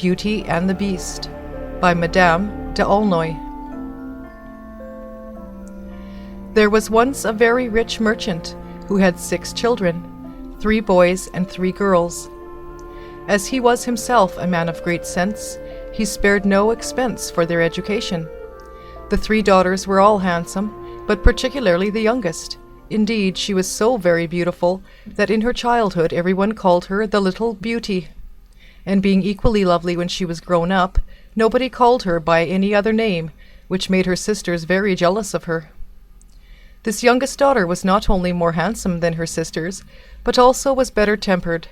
Beauty and the Beast by Madame d'Aulnoy. There was once a very rich merchant who had 6 children, 3 boys and 3 girls. As he was himself a man of great sense, he spared no expense for their education. The 3 daughters were all handsome, but particularly the youngest. Indeed, she was so very beautiful that in her childhood everyone called her the Little Beauty. And being equally lovely when she was grown up, nobody called her by any other name, which made her sisters very jealous of her. This youngest daughter was not only more handsome than her sisters, but also was better tempered.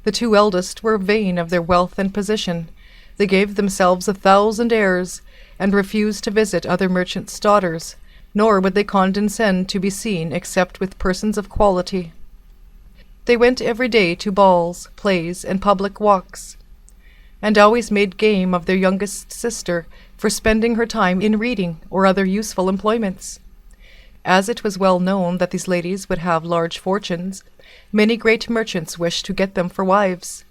The 2 eldest were vain of their wealth and position. They gave themselves 1,000 airs, and refused to visit other merchants' daughters, nor would they condescend to be seen except with persons of quality. They went every day to balls, plays, and public walks, and always made game of their youngest sister for spending her time in reading or other useful employments. As it was well known that these ladies would have large fortunes, many great merchants wished to get them for wives.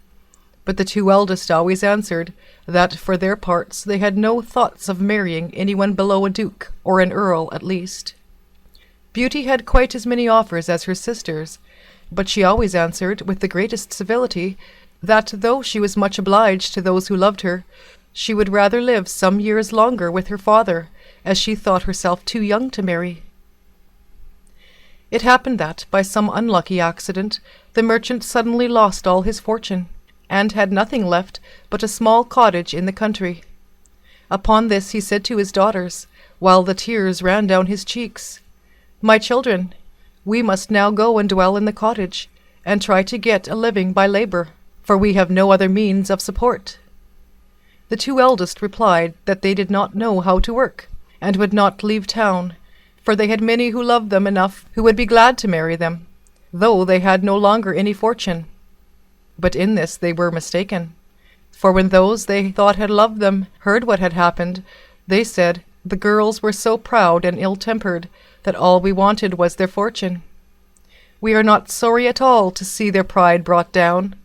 But the 2 eldest always answered that for their parts they had no thoughts of marrying anyone below a duke, or an earl at least. Beauty had quite as many offers as her sisters, but she always answered with the greatest civility that though she was much obliged to those who loved her, she would rather live some years longer with her father, as she thought herself too young to marry. It happened that, by some unlucky accident, the merchant suddenly lost all his fortune, and had nothing left but a small cottage in the country. Upon this he said to his daughters, while the tears ran down his cheeks, "My children, we must now go and dwell in the cottage, and try to get a living by labor, for we have no other means of support." The 2 eldest replied that they did not know how to work, and would not leave town, for they had many who loved them enough who would be glad to marry them, though they had no longer any fortune. But in this they were mistaken, for when those they thought had loved them heard what had happened, they said the girls were so proud and ill-tempered that all we wanted was their fortune. We are not sorry at all to see their pride brought down.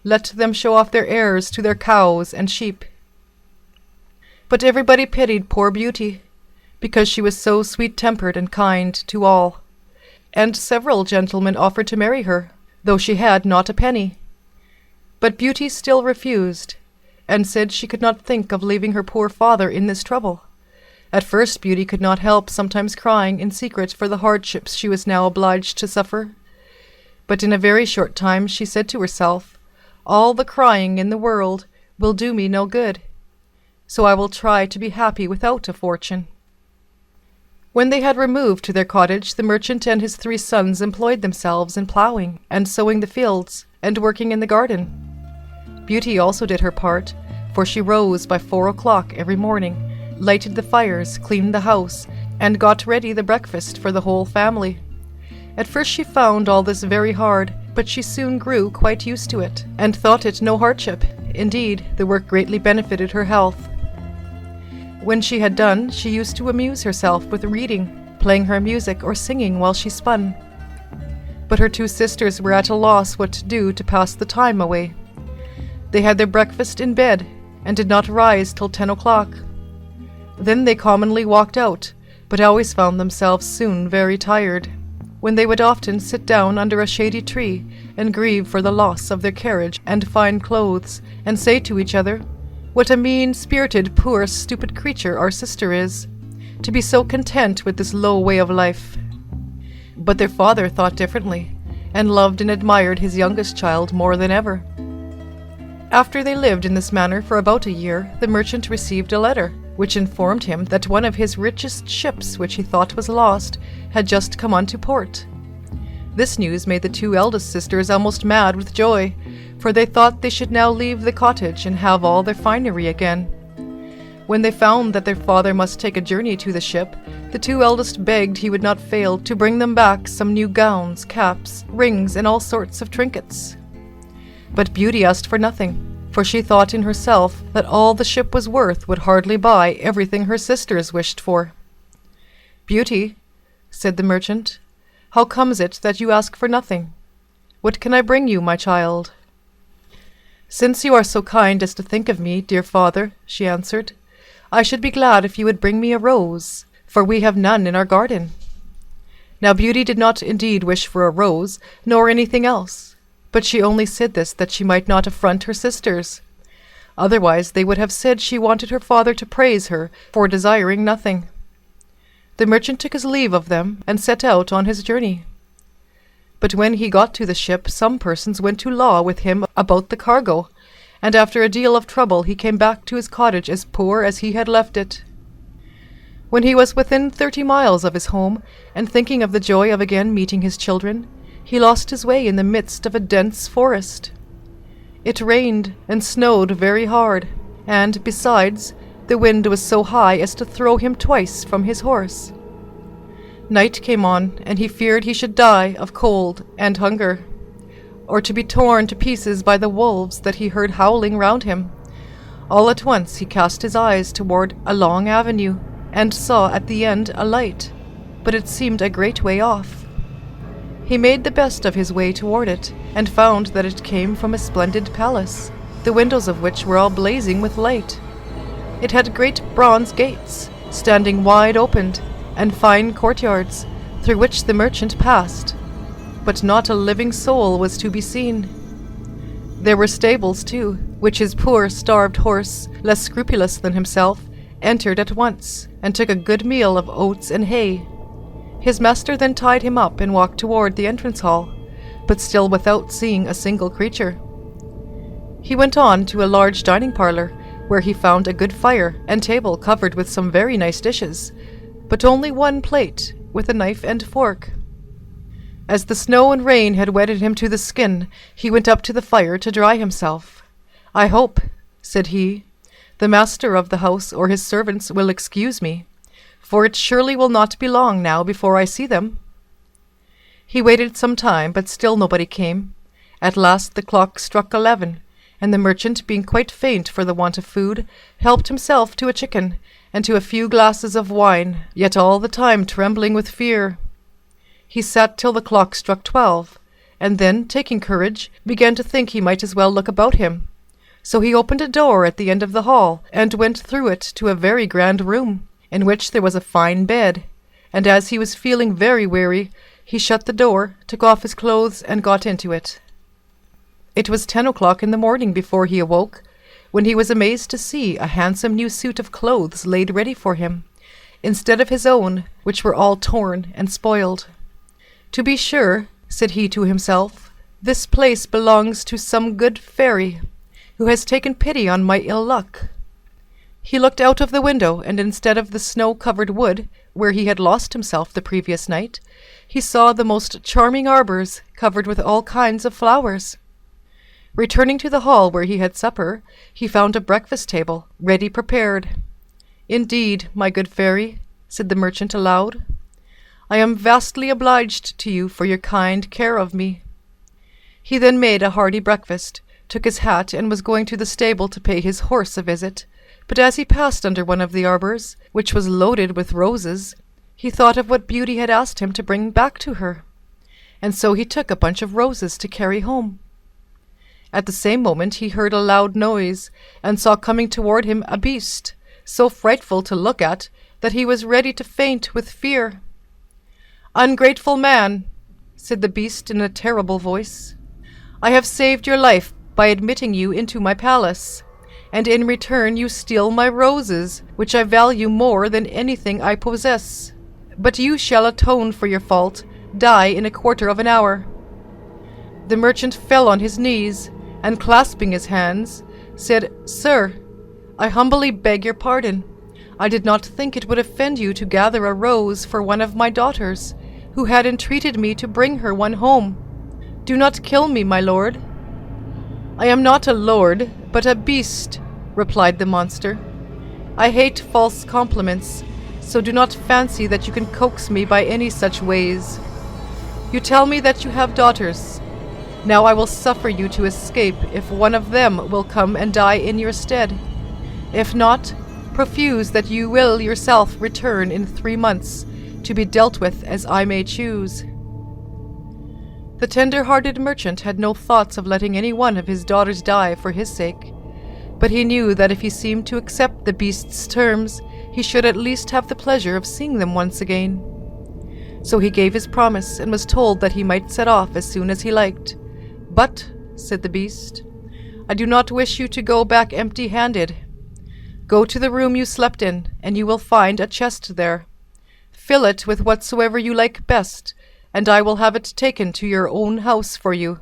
Let them show off their heirs to their cows and sheep. But everybody pitied poor Beauty, because she was so sweet-tempered and kind to all, and several gentlemen offered to marry her, though she had not a penny. But Beauty still refused, and said she could not think of leaving her poor father in this trouble. At first Beauty could not help sometimes crying in secret for the hardships she was now obliged to suffer. But in a very short time she said to herself, "All the crying in the world will do me no good, so I will try to be happy without a fortune." When they had removed to their cottage, the merchant and his 3 sons employed themselves in ploughing and sowing the fields and working in the garden. Beauty also did her part, for she rose by 4 o'clock every morning, lighted the fires, cleaned the house, and got ready the breakfast for the whole family. At first she found all this very hard, but she soon grew quite used to it, and thought it no hardship. Indeed, the work greatly benefited her health. When she had done, she used to amuse herself with reading, playing her music, or singing while she spun. But her 2 sisters were at a loss what to do to pass the time away. They had their breakfast in bed, and did not rise till 10 o'clock. Then they commonly walked out, but always found themselves soon very tired, when they would often sit down under a shady tree, and grieve for the loss of their carriage and fine clothes, and say to each other, "What a mean-spirited, poor, stupid creature our sister is, to be so content with this low way of life." But their father thought differently, and loved and admired his youngest child more than ever. After they lived in this manner for about a year, the merchant received a letter, which informed him that one of his richest ships, which he thought was lost, had just come onto port. This news made the 2 eldest sisters almost mad with joy, for they thought they should now leave the cottage and have all their finery again. When they found that their father must take a journey to the ship, the 2 eldest begged he would not fail to bring them back some new gowns, caps, rings, and all sorts of trinkets. But Beauty asked for nothing, for she thought in herself that all the ship was worth would hardly buy everything her sisters wished for. "Beauty," said the merchant, "how comes it that you ask for nothing? What can I bring you, my child?" "Since you are so kind as to think of me, dear father," she answered, "I should be glad if you would bring me a rose, for we have none in our garden." Now Beauty did not indeed wish for a rose, nor anything else, but she only said this that she might not affront her sisters. Otherwise they would have said she wanted her father to praise her for desiring nothing. The merchant took his leave of them and set out on his journey. But when he got to the ship, some persons went to law with him about the cargo, and after a deal of trouble he came back to his cottage as poor as he had left it. When he was within 30 miles of his home, and thinking of the joy of again meeting his children, he lost his way in the midst of a dense forest. It rained and snowed very hard, and, besides, the wind was so high as to throw him twice from his horse. Night came on, and he feared he should die of cold and hunger, or to be torn to pieces by the wolves that he heard howling round him. All at once he cast his eyes toward a long avenue, and saw at the end a light, but it seemed a great way off. He made the best of his way toward it, and found that it came from a splendid palace, the windows of which were all blazing with light. It had great bronze gates, standing wide opened, and fine courtyards, through which the merchant passed, but not a living soul was to be seen. There were stables, too, which his poor starved horse, less scrupulous than himself, entered at once, and took a good meal of oats and hay. His master then tied him up and walked toward the entrance hall, but still without seeing a single creature. He went on to a large dining parlour, where he found a good fire and table covered with some very nice dishes, but only one plate, with a knife and fork. As the snow and rain had wetted him to the skin, he went up to the fire to dry himself. "I hope," said he, "the master of the house or his servants will excuse me, for it surely will not be long now before I see them." He waited some time, but still nobody came. At last the clock struck 11, and the merchant, being quite faint for the want of food, helped himself to a chicken and to a few glasses of wine, yet all the time trembling with fear. He sat till the clock struck 12, and then, taking courage, began to think he might as well look about him. So he opened a door at the end of the hall, and went through it to a very grand room, in which there was a fine bed, and as he was feeling very weary, he shut the door, took off his clothes, and got into it. It was 10 o'clock in the morning before he awoke, when he was amazed to see a handsome new suit of clothes laid ready for him, instead of his own, which were all torn and spoiled. "To be sure," said he to himself, "this place belongs to some good fairy, who has taken pity on my ill luck." He looked out of the window, and instead of the snow-covered wood, where he had lost himself the previous night, he saw the most charming arbours, covered with all kinds of flowers. Returning to the hall where he had supper, he found a breakfast table, ready prepared. "Indeed, my good fairy," said the merchant aloud, "I am vastly obliged to you for your kind care of me." He then made a hearty breakfast, took his hat, and was going to the stable to pay his horse a visit, but as he passed under one of the arbours, which was loaded with roses, he thought of what Beauty had asked him to bring back to her, and so he took a bunch of roses to carry home. At the same moment he heard a loud noise, and saw coming toward him a beast, so frightful to look at that he was ready to faint with fear. "Ungrateful man," said the beast in a terrible voice, "I have saved your life by admitting you into my palace, and in return you steal my roses, which I value more than anything I possess. But you shall atone for your fault, die in a quarter of an hour." The merchant fell on his knees, and clasping his hands, said, "Sir, I humbly beg your pardon. I did not think it would offend you to gather a rose for one of my daughters, who had entreated me to bring her one home. Do not kill me, my lord." "I am not a lord, but a beast," replied the monster. "I hate false compliments, so do not fancy that you can coax me by any such ways. You tell me that you have daughters. Now I will suffer you to escape if one of them will come and die in your stead. If not, profuse that you will yourself return in 3 months, to be dealt with as I may choose." The tender-hearted merchant had no thoughts of letting any one of his daughters die for his sake, but he knew that if he seemed to accept the beast's terms, he should at least have the pleasure of seeing them once again. So he gave his promise and was told that he might set off as soon as he liked. "But," said the beast, "I do not wish you to go back empty-handed. Go to the room you slept in, and you will find a chest there. Fill it with whatsoever you like best, and I will have it taken to your own house for you."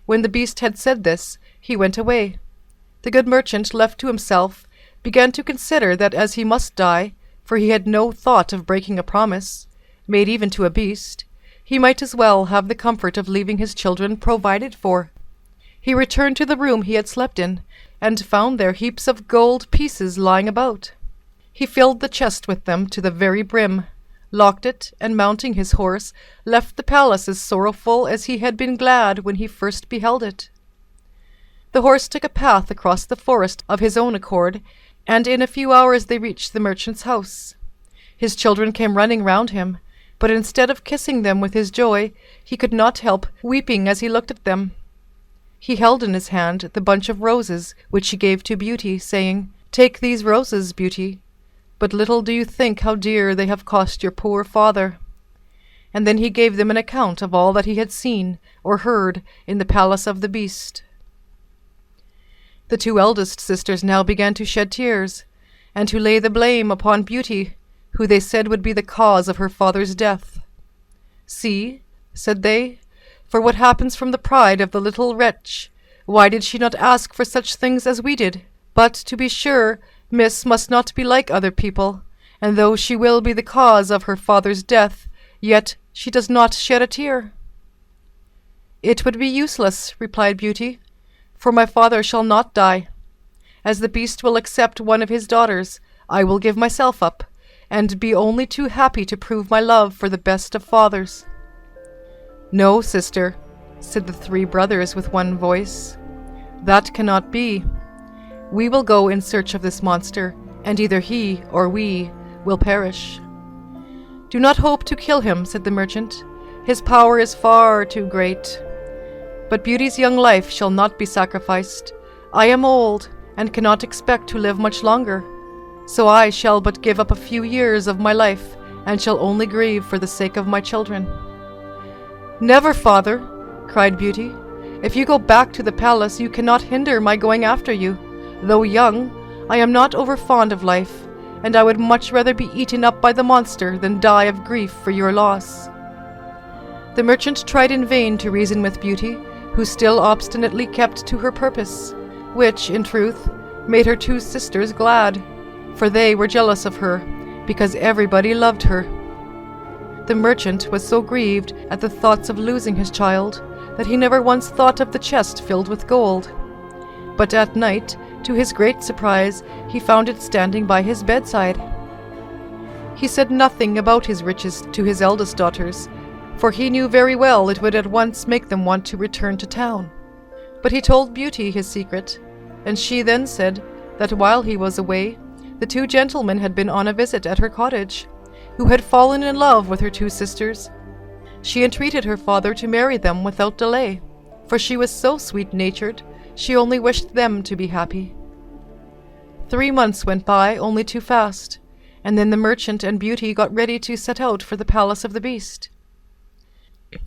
When the beast had said this, he went away. The good merchant, left to himself, began to consider that as he must die, for he had no thought of breaking a promise, made even to a beast, he might as well have the comfort of leaving his children provided for. He returned to the room he had slept in, and found there heaps of gold pieces lying about. He filled the chest with them to the very brim, locked it, and mounting his horse, left the palace as sorrowful as he had been glad when he first beheld it. The horse took a path across the forest of his own accord, and in a few hours they reached the merchant's house. His children came running round him, but instead of kissing them with his joy, he could not help weeping as he looked at them. He held in his hand the bunch of roses which he gave to Beauty, saying, "Take these roses, Beauty, but little do you think how dear they have cost your poor father." And then he gave them an account of all that he had seen or heard in the palace of the beast. The two eldest sisters now began to shed tears, and to lay the blame upon Beauty, who they said would be the cause of her father's death. "See," said they, "for what happens from the pride of the little wretch. Why did she not ask for such things as we did? But, to be sure, Miss must not be like other people, and though she will be the cause of her father's death, yet she does not shed a tear." "It would be useless," replied Beauty, "for my father shall not die. As the beast will accept one of his daughters, I will give myself up, and be only too happy to prove my love for the best of fathers." "No, sister," said the three brothers with one voice. "That cannot be. We will go in search of this monster, and either he or we will perish." "Do not hope to kill him," said the merchant. "His power is far too great. But Beauty's young life shall not be sacrificed. I am old, and cannot expect to live much longer, so I shall but give up a few years of my life, and shall only grieve for the sake of my children." "Never, father," cried Beauty. "If you go back to the palace, you cannot hinder my going after you. Though young, I am not over fond of life, and I would much rather be eaten up by the monster than die of grief for your loss." The merchant tried in vain to reason with Beauty, who still obstinately kept to her purpose, which, in truth, made her two sisters glad, for they were jealous of her, because everybody loved her. The merchant was so grieved at the thoughts of losing his child that he never once thought of the chest filled with gold. But at night, to his great surprise, he found it standing by his bedside. He said nothing about his riches to his eldest daughters, for he knew very well it would at once make them want to return to town. But he told Beauty his secret, and she then said that while he was away, the two gentlemen had been on a visit at her cottage, who had fallen in love with her two sisters. She entreated her father to marry them without delay, for she was so sweet-natured, she only wished them to be happy. 3 months went by only too fast, and then the merchant and Beauty got ready to set out for the palace of the beast.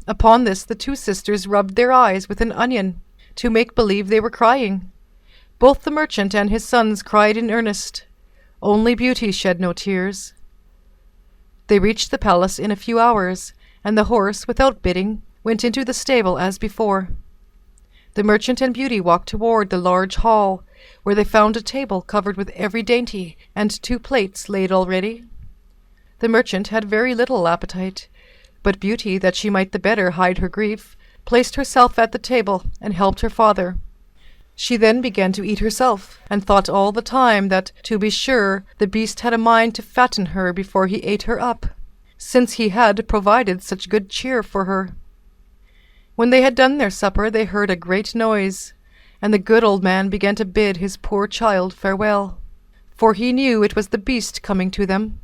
Upon this the two sisters rubbed their eyes with an onion, to make believe they were crying. Both the merchant and his sons cried in earnest. Only Beauty shed no tears. They reached the palace in a few hours, and the horse, without bidding, went into the stable as before. The merchant and Beauty walked toward the large hall, where they found a table covered with every dainty, and 2 plates laid already. The merchant had very little appetite, but Beauty, that she might the better hide her grief, placed herself at the table and helped her father. She then began to eat herself, and thought all the time that, to be sure, the beast had a mind to fatten her before he ate her up, since he had provided such good cheer for her. When they had done their supper, they heard a great noise, and the good old man began to bid his poor child farewell, for he knew it was the beast coming to them.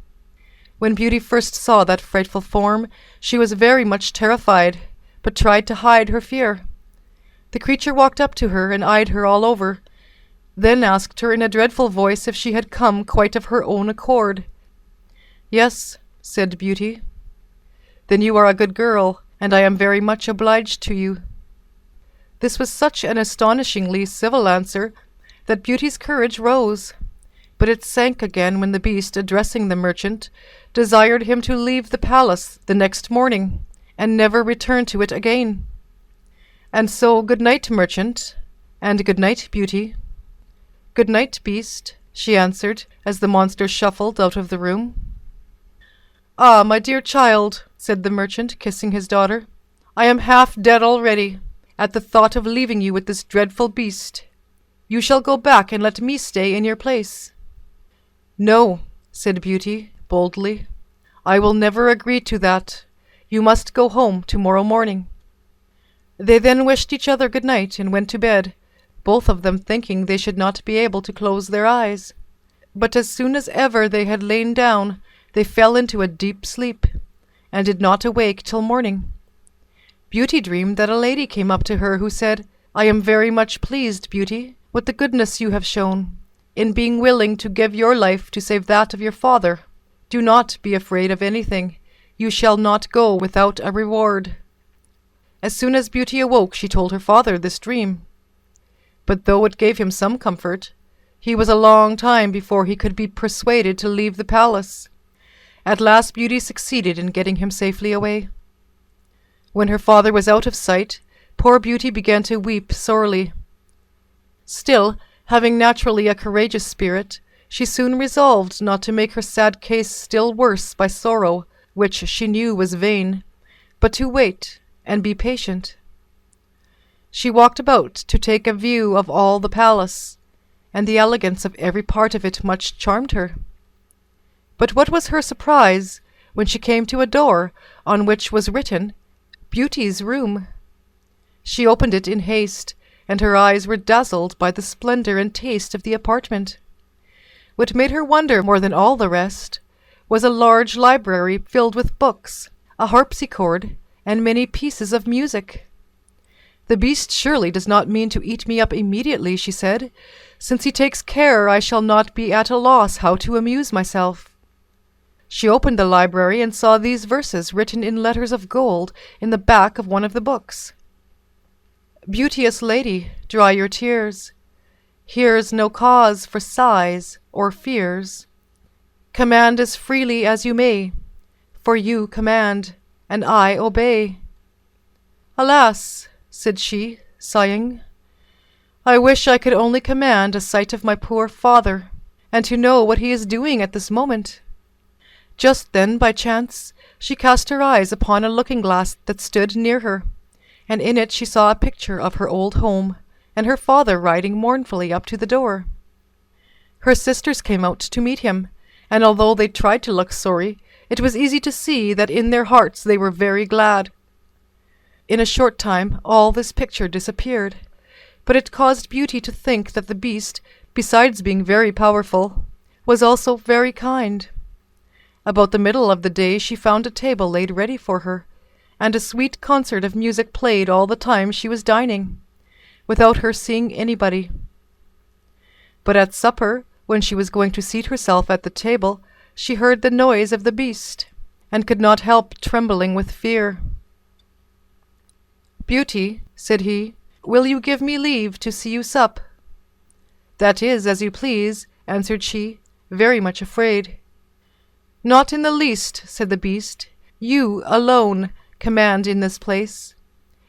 When Beauty first saw that frightful form, she was very much terrified, but tried to hide her fear. The creature walked up to her and eyed her all over, then asked her in a dreadful voice if she had come quite of her own accord. "Yes," said Beauty. "Then you are a good girl, and I am very much obliged to you." This was such an astonishingly civil answer that Beauty's courage rose, but it sank again when the beast, addressing the merchant, desired him to leave the palace the next morning, and never return to it again. "And so good night, merchant, and good night, Beauty." "Good night, beast," she answered, as the monster shuffled out of the room. "Ah, my dear child," said the merchant, kissing his daughter, "I am half dead already, at the thought of leaving you with this dreadful beast. You shall go back and let me stay in your place." "No," said Beauty, boldly, "I will never agree to that. You must go home tomorrow morning." They then wished each other good night and went to bed, both of them thinking they should not be able to close their eyes. But as soon as ever they had lain down, they fell into a deep sleep, and did not awake till morning. Beauty dreamed that a lady came up to her, who said, "I am very much pleased, Beauty, with the goodness you have shown, in being willing to give your life to save that of your father. Do not be afraid of anything. You shall not go without a reward." As soon as Beauty awoke, she told her father this dream. But though it gave him some comfort, he was a long time before he could be persuaded to leave the palace. At last Beauty succeeded in getting him safely away. When her father was out of sight, poor Beauty began to weep sorely. Still, having naturally a courageous spirit, she soon resolved not to make her sad case still worse by sorrow, which she knew was vain, but to wait and be patient. She walked about to take a view of all the palace, and the elegance of every part of it much charmed her. But what was her surprise when she came to a door on which was written, "Beauty's room." She opened it in haste, and her eyes were dazzled by the splendor and taste of the apartment. What made her wonder more than all the rest was a large library filled with books, a harpsichord, and many pieces of music. "The beast surely does not mean to eat me up immediately," she said, "since he takes care I shall not be at a loss how to amuse myself." She opened the library and saw these verses written in letters of gold in the back of one of the books. "Beauteous lady, dry your tears. Here's no cause for sighs or fears. Command as freely as you may, for you command, and I obey." "Alas," said she, sighing, "I wish I could only command a sight of my poor father, and to know what he is doing at this moment." Just then, by chance, she cast her eyes upon a looking-glass that stood near her, and in it she saw a picture of her old home, and her father riding mournfully up to the door. Her sisters came out to meet him, and although they tried to look sorry, it was easy to see that in their hearts they were very glad. In a short time all this picture disappeared, but it caused Beauty to think that the beast, besides being very powerful, was also very kind. About the middle of the day she found a table laid ready for her, and a sweet concert of music played all the time she was dining, without her seeing anybody. But at supper, when she was going to seat herself at the table, she heard the noise of the beast, and could not help trembling with fear. "Beauty," said he, "will you give me leave to see you sup?" "That is as you please," answered she, very much afraid. "Not in the least," said the beast. "You alone command in this place.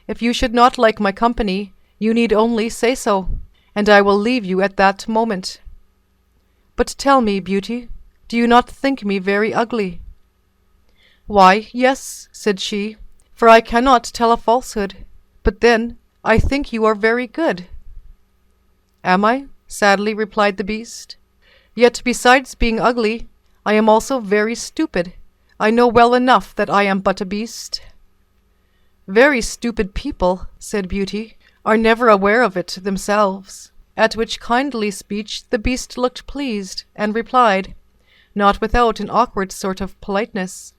If you should not like my company, you need only say so, and I will leave you at that moment. But tell me, Beauty, do you not think me very ugly?" "Why, yes," said she, "for I cannot tell a falsehood. But then I think you are very good." "Am I?" sadly replied the beast. "Yet besides being ugly, I am also very stupid. I know well enough that I am but a beast." "Very stupid people," said Beauty, "are never aware of it themselves." At which kindly speech the beast looked pleased, and replied, not without an awkward sort of politeness,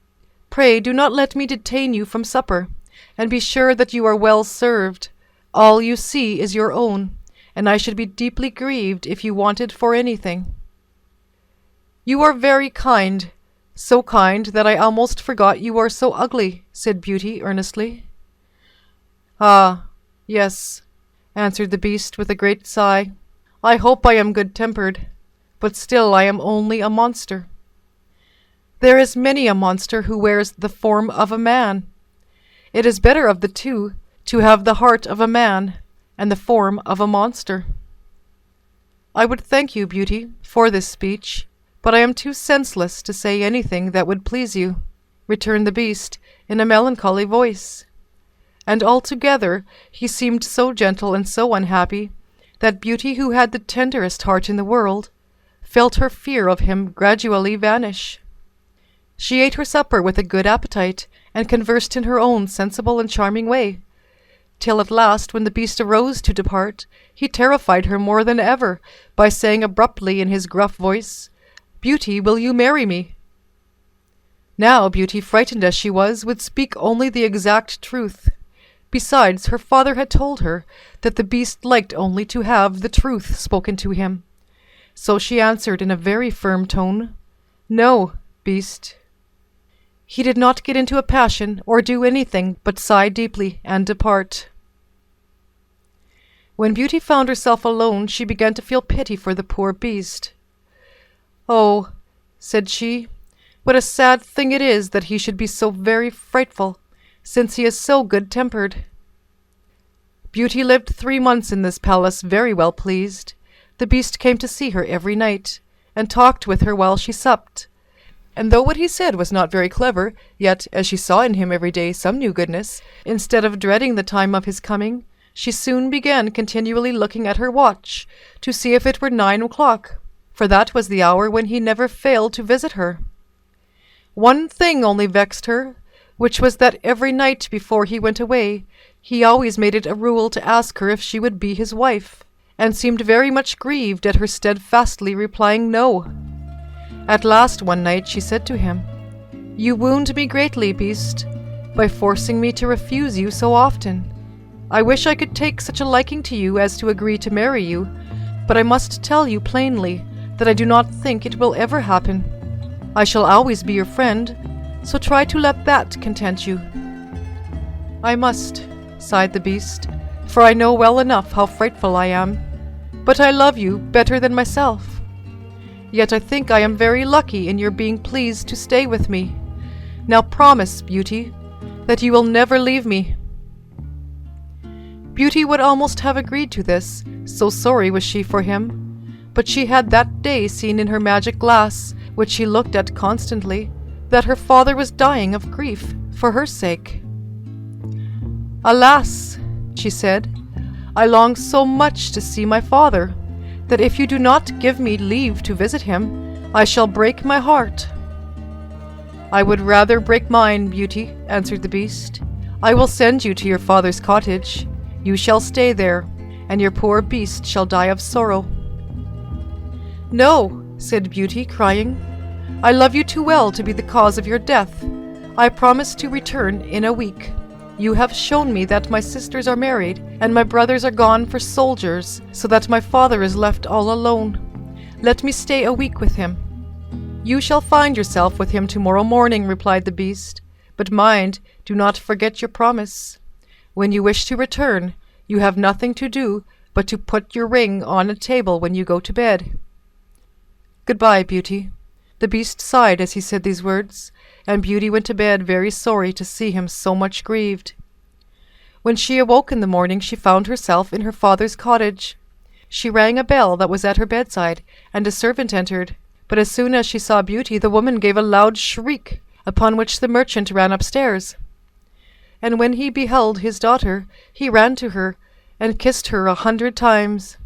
"Pray do not let me detain you from supper, and be sure that you are well served. All you see is your own, and I should be deeply grieved if you wanted for anything." "You are very kind, so kind that I almost forgot you are so ugly," said Beauty earnestly. "Ah, yes," answered the beast with a great sigh. "I hope I am good-tempered, but still I am only a monster. There is many a monster who wears the form of a man. It is better of the two to have the heart of a man and the form of a monster." "I would thank you, Beauty, for this speech, but I am too senseless to say anything that would please you," returned the beast in a melancholy voice. And altogether he seemed so gentle and so unhappy that Beauty, who had the tenderest heart in the world, felt her fear of him gradually vanish. She ate her supper with a good appetite, and conversed in her own sensible and charming way, till at last, when the beast arose to depart, he terrified her more than ever by saying abruptly in his gruff voice, "Beauty, will you marry me?" Now Beauty, frightened as she was, would speak only the exact truth. Besides, her father had told her that the beast liked only to have the truth spoken to him. So she answered in a very firm tone, "No, beast." He did not get into a passion or do anything but sigh deeply and depart. When Beauty found herself alone, she began to feel pity for the poor beast. "Oh," said she, "what a sad thing it is that he should be so very frightful, since he is so good-tempered." Beauty lived 3 months in this palace very well pleased. The beast came to see her every night, and talked with her while she supped. And though what he said was not very clever, yet, as she saw in him every day some new goodness, instead of dreading the time of his coming, she soon began continually looking at her watch, to see if it were 9 o'clock, for that was the hour when he never failed to visit her. One thing only vexed her, which was that every night before he went away, he always made it a rule to ask her if she would be his wife, and seemed very much grieved at her steadfastly replying no. At last one night she said to him, "You wound me greatly, beast, by forcing me to refuse you so often. I wish I could take such a liking to you as to agree to marry you, but I must tell you plainly that I do not think it will ever happen. I shall always be your friend, so try to let that content you." "I must," sighed the beast, "for I know well enough how frightful I am, but I love you better than myself. Yet I think I am very lucky in your being pleased to stay with me. Now promise, Beauty, that you will never leave me." Beauty would almost have agreed to this, so sorry was she for him, but she had that day seen in her magic glass, which she looked at constantly, that her father was dying of grief for her sake. "Alas," she said, "I long so much to see my father, that if you do not give me leave to visit him, I shall break my heart." "I would rather break mine, Beauty," answered the beast. "I will send you to your father's cottage. You shall stay there, and your poor beast shall die of sorrow." "No," said Beauty, crying. "I love you too well to be the cause of your death. I promise to return in a week. You have shown me that my sisters are married, and my brothers are gone for soldiers, so that my father is left all alone. Let me stay a week with him." "You shall find yourself with him tomorrow morning," replied the beast. "But mind, do not forget your promise. When you wish to return, you have nothing to do but to put your ring on a table when you go to bed." "Goodbye, Beauty." The beast sighed as he said these words, and Beauty went to bed very sorry to see him so much grieved. When she awoke in the morning, she found herself in her father's cottage. She rang a bell that was at her bedside, and a servant entered. But as soon as she saw Beauty, the woman gave a loud shriek, upon which the merchant ran upstairs. And when he beheld his daughter, he ran to her, and kissed her 100 times.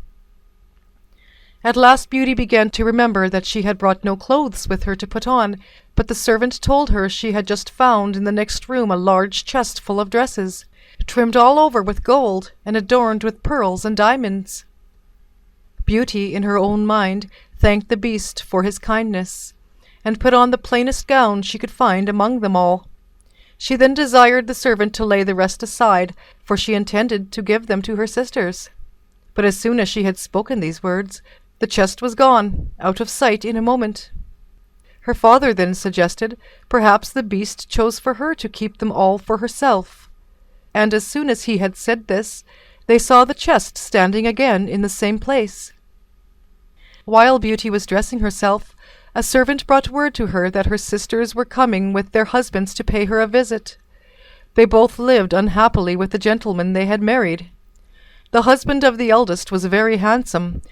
At last Beauty began to remember that she had brought no clothes with her to put on, but the servant told her she had just found in the next room a large chest full of dresses, trimmed all over with gold, and adorned with pearls and diamonds. Beauty, in her own mind, thanked the beast for his kindness, and put on the plainest gown she could find among them all. She then desired the servant to lay the rest aside, for she intended to give them to her sisters. But as soon as she had spoken these words, the chest was gone, out of sight in a moment. Her father then suggested perhaps the beast chose for her to keep them all for herself. And as soon as he had said this, they saw the chest standing again in the same place. While Beauty was dressing herself, a servant brought word to her that her sisters were coming with their husbands to pay her a visit. They both lived unhappily with the gentleman they had married. The husband of the eldest was very handsome,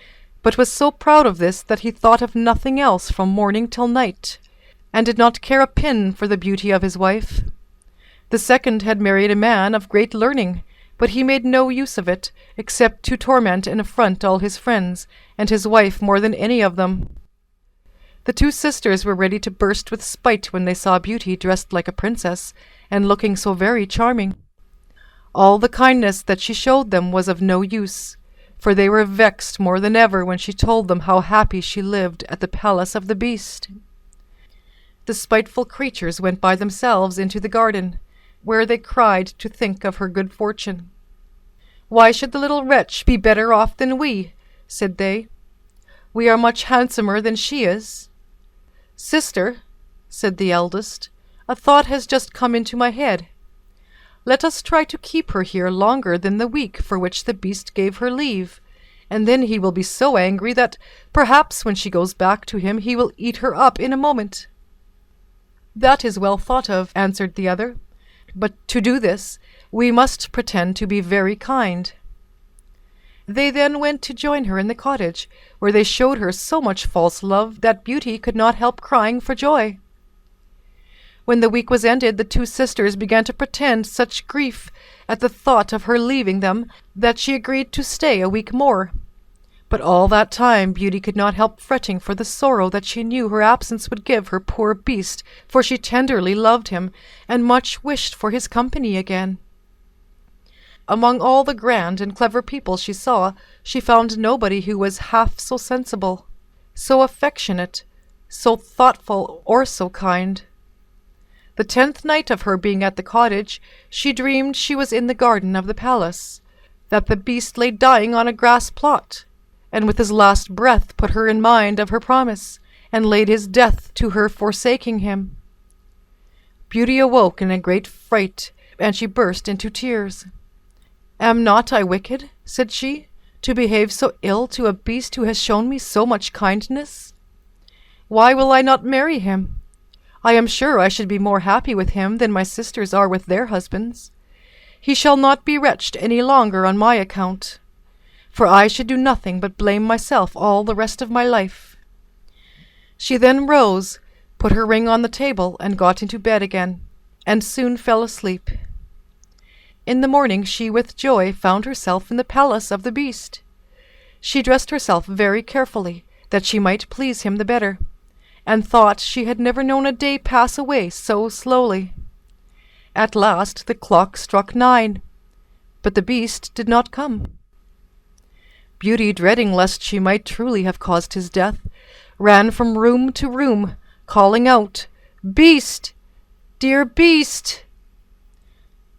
but was so proud of this that he thought of nothing else from morning till night, and did not care a pin for the beauty of his wife. The second had married a man of great learning, but he made no use of it, except to torment and affront all his friends, and his wife more than any of them. The two sisters were ready to burst with spite when they saw Beauty dressed like a princess, and looking so very charming. All the kindness that she showed them was of no use, for they were vexed more than ever when she told them how happy she lived at the palace of the Beast. The spiteful creatures went by themselves into the garden, where they cried to think of her good fortune. "Why should the little wretch be better off than we?" said they. "We are much handsomer than she is." "Sister," said the eldest, "a thought has just come into my head. Let us try to keep her here longer than the week for which the Beast gave her leave, and then he will be so angry that perhaps when she goes back to him he will eat her up in a moment." "That is well thought of," answered the other, "but to do this we must pretend to be very kind." They then went to join her in the cottage, where they showed her so much false love that Beauty could not help crying for joy. When the week was ended, the two sisters began to pretend such grief at the thought of her leaving them that she agreed to stay a week more. But all that time Beauty could not help fretting for the sorrow that she knew her absence would give her poor Beast, for she tenderly loved him, and much wished for his company again. Among all the grand and clever people she saw, she found nobody who was half so sensible, so affectionate, so thoughtful, or so kind. The 10th night of her being at the cottage, she dreamed she was in the garden of the palace, that the Beast lay dying on a grass plot, and with his last breath put her in mind of her promise, and laid his death to her forsaking him. Beauty awoke in a great fright, and she burst into tears. "Am not I wicked," said she, "to behave so ill to a beast who has shown me so much kindness? Why will I not marry him? I am sure I should be more happy with him than my sisters are with their husbands. He shall not be wretched any longer on my account, for I should do nothing but blame myself all the rest of my life." She then rose, put her ring on the table, and got into bed again, and soon fell asleep. In the morning she with joy found herself in the palace of the Beast. She dressed herself very carefully, that she might please him the better, and thought she had never known a day pass away so slowly. At last the clock struck 9, but the Beast did not come. Beauty, dreading lest she might truly have caused his death, ran from room to room, calling out, "Beast! Dear Beast!"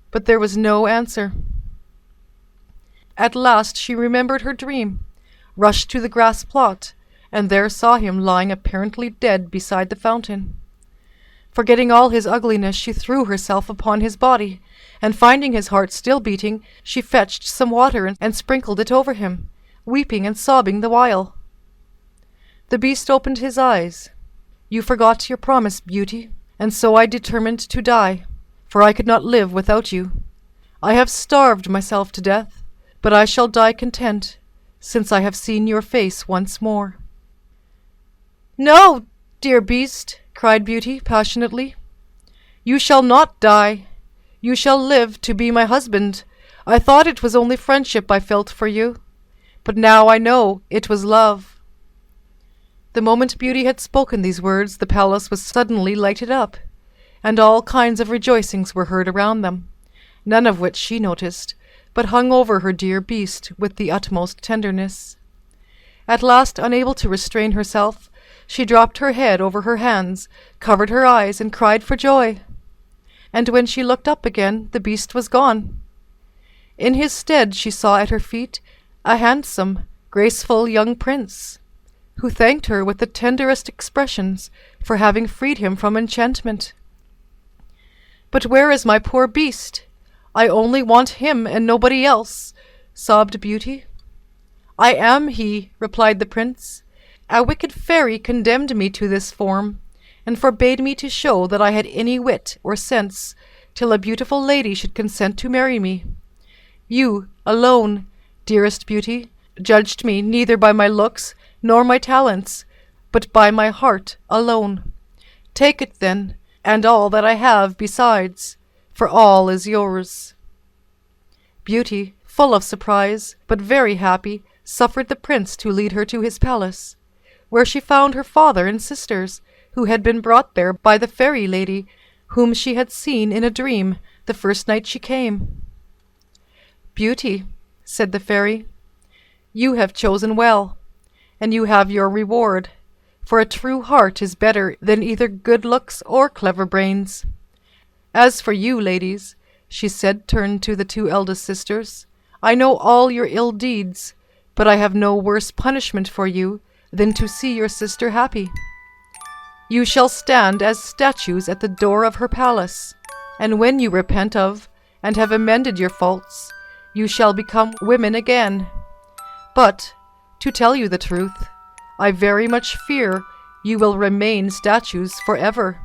But there was no answer. At last she remembered her dream, rushed to the grass plot, and there saw him lying apparently dead beside the fountain. Forgetting all his ugliness, she threw herself upon his body, and finding his heart still beating, she fetched some water and sprinkled it over him, weeping and sobbing the while. The Beast opened his eyes. "You forgot your promise, Beauty, and so I determined to die, for I could not live without you. I have starved myself to death, but I shall die content, since I have seen your face once more." "No, dear Beast," cried Beauty passionately. "You shall not die. You shall live to be my husband. I thought it was only friendship I felt for you, but now I know it was love." The moment Beauty had spoken these words, the palace was suddenly lighted up, and all kinds of rejoicings were heard around them, none of which she noticed, but hung over her dear Beast with the utmost tenderness. At last, unable to restrain herself, she dropped her head over her hands, covered her eyes, and cried for joy. and when she looked up again, the beast was gone. In his stead she saw at her feet a handsome, graceful young prince, who thanked her with the tenderest expressions for having freed him from enchantment. "But where is my poor beast? I only want him and nobody else," sobbed Beauty. "I am he," replied the prince. "A wicked fairy condemned me to this form, and forbade me to show that I had any wit or sense till a beautiful lady should consent to marry me. You alone, dearest Beauty, judged me neither by my looks nor my talents, but by my heart alone. Take it then, and all that I have besides, for all is yours." Beauty, full of surprise, but very happy, suffered the prince to lead her to his palace, where she found her father and sisters, who had been brought there by the fairy lady whom she had seen in a dream the first night she came. "Beauty," said the fairy, "you have chosen well, and you have your reward, for a true heart is better than either good looks or clever brains. As for you, ladies," she said, turning to the two eldest sisters, "I know all your ill deeds, but I have no worse punishment for you than to see your sister happy. You shall stand as statues at the door of her palace, and when you repent of and have amended your faults, you shall become women again. But, to tell you the truth, I very much fear you will remain statues forever."